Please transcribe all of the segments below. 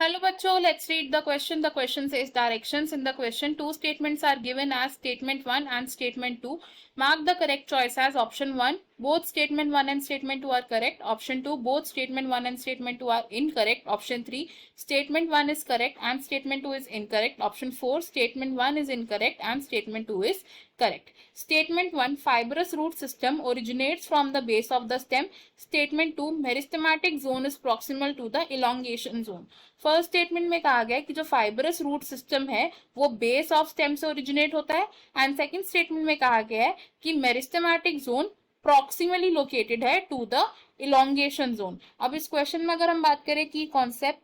Hello bachcho, let's read the question. The question says directions. In the question, two statements are given as statement 1 and statement 2. Mark the correct choice as option 1. Both statement 1 and statement 2 are correct. Option 2. Both statement 1 and statement 2 are incorrect. Option 3. Statement 1 is correct and statement 2 is incorrect. Option 4. Statement 1 is incorrect and statement 2 is correct. Statement 1. Fibrous root system originates from the base of the stem. Statement 2. Meristematic zone is proximal to the elongation zone. First statement में कहा गया कि जो fibrous root system है वो base of stem से originate होता है एंड सेकंड स्टेटमेंट में कहा गया है कि मेरिस्टेमेटिक जोन प्रॉक्सिमली लोकेटेड है टू द इलोंगेशन जोन। अब इस क्वेश्चन में अगर हम बात करें की कॉन्सेप्ट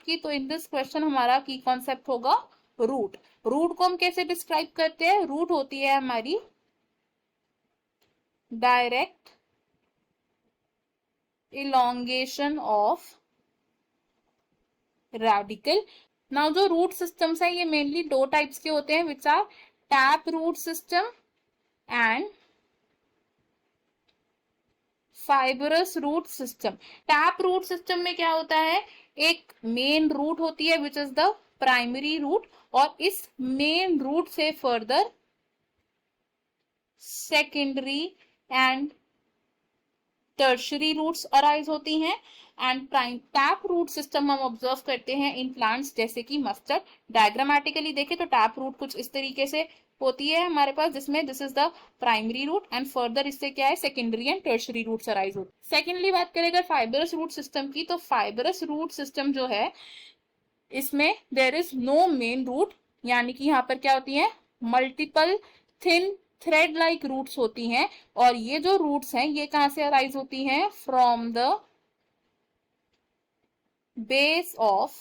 की तो इन दिस क्वेश्चन हमारा की कॉन्सेप्ट होगा रूट। रूट को हम कैसे डिस्क्राइब करते हैं? रूट होती है हमारी direct elongation of radical. Now जो रूट सिस्टम्स है ये मेनली दो टाइप्स के होते हैं which are tap root system and fibrous root system. Tap root system में क्या होता है, एक मेन रूट होती है which is the primary root और इस मेन रूट से further secondary and tertiary roots arise होती हैं and prime tap root system हम ऑब्जर्व करते हैं इन प्लांट्स जैसे कि मस्टर्ड। डायग्रामेटिकली देखें तो टैप रूट कुछ इस तरीके से होती है हमारे पास जिसमें this is the primary root and further इससे क्या है secondary and tertiary roots arise होती है। सेकेंडली बात करें अगर फाइबरस रूट सिस्टम की तो फाइबरस रूट सिस्टम जो है इसमें there is no main root, यानी कि यहाँ पर क्या होती है multiple thin thread like roots होती हैं और ये जो रूट्स हैं ये कहां से अराइज होती हैं from the base of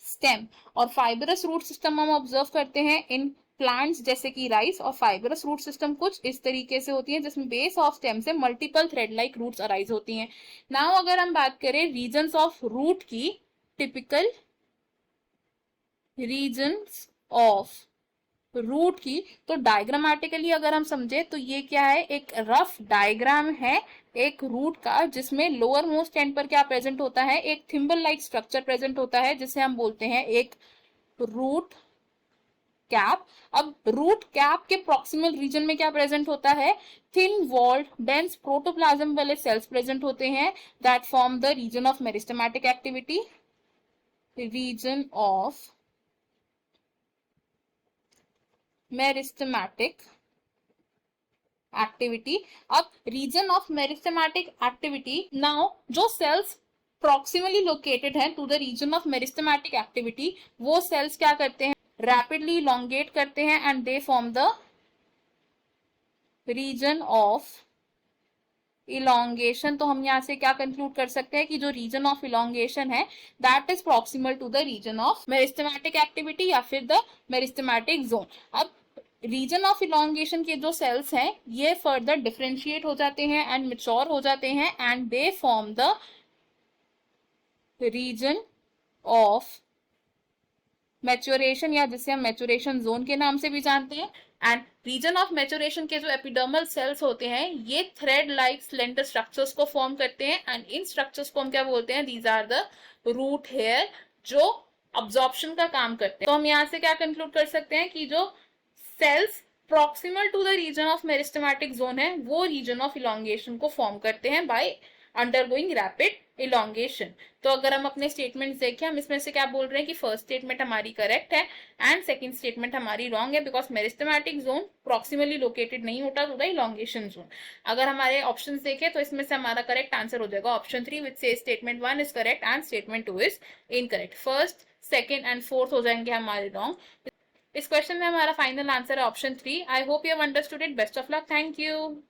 stem. और फाइबरस रूट सिस्टम हम ऑब्जर्व करते हैं इन प्लांट्स जैसे कि राइस और फाइबरस रूट सिस्टम कुछ इस तरीके से होती है जिसमें बेस ऑफ स्टेम से multiple thread like roots arise होती हैं। नाउ अगर हम बात करें रीजन्स ऑफ रूट की, टिपिकल रीजन्स ऑफ रूट की, तो डायग्रामेटिकली अगर हम समझे तो ये क्या है एक रफ डायग्राम है एक रूट का जिसमें लोअर मोस्ट एंड पर क्या प्रेजेंट होता है एक थिम्बल लाइक स्ट्रक्चर प्रेजेंट होता है जिसे हम बोलते हैं एक रूट कैप। अब रूट कैप के प्रॉक्सिमल रीजन में क्या प्रेजेंट होता है थिन वॉल्ड डेंस प्रोटोप्लाज्म वाले सेल्स प्रेजेंट होते हैं that form the region of meristematic activity, region of meristematic activity. अब region of meristematic activity, now जो सेल्स प्रॉक्सिमली लोकेटेड है to the region of meristematic activity वो cells क्या करते हैं रैपिडली इलोंगेट करते हैं and they form the region of elongation. तो हम यहां से क्या कंक्लूड कर सकते हैं कि जो रीजन ऑफ इलोंगेशन है that is proximal to the region of meristematic activity या फिर द मेरिस्टेमेटिक जोन। अब रीजन ऑफ इलोंगेशन के जो सेल्स हैं ये फर्दर डिफरेंशिएट हो जाते हैं एंड मेच्योर हो जाते हैं and they form the region of maturation या जिसे हम मैच्योरेशन जोन के नाम से भी जानते हैं। एंड रीजन ऑफ मैच्योरेशन के जो एपिडर्मल सेल्स होते हैं ये थ्रेड लाइक स्लेंडर स्ट्रक्चर्स को फॉर्म करते हैं एंड इन स्ट्रक्चर्स को हम क्या बोलते हैं these are the root hair जो अब्जॉर्प्शन का काम करते हैं। तो हम यहाँ से क्या कंक्लूड कर सकते हैं कि जो cells proximal to the region of meristematic zone है वो रीजन ऑफ इलोंगेशन को फॉर्म करते हैं बाय अंडरगोइंग रैपिड इलोंगेशन। तो अगर हम अपने स्टेटमेंट देखें हम इसमें से क्या बोल रहे हैं कि फर्स्ट स्टेटमेंट हमारी करेक्ट है एंड सेकंड स्टेटमेंट हमारी रॉन्ग है because meristematic zone proximally located नहीं होता टू द इलोंगेशन जोन। अगर हमारे ऑप्शन देखें तो इसमें से हमारा करेक्ट आंसर हो जाएगा ऑप्शन 3 विच से statement 1 is correct and statement 2 is incorrect. First second and fourth हो जाएंगे हमारे रॉन्ग। इस क्वेश्चन में हमारा फाइनल आंसर है option 3। I hope you have understood it. Best of luck. Thank you.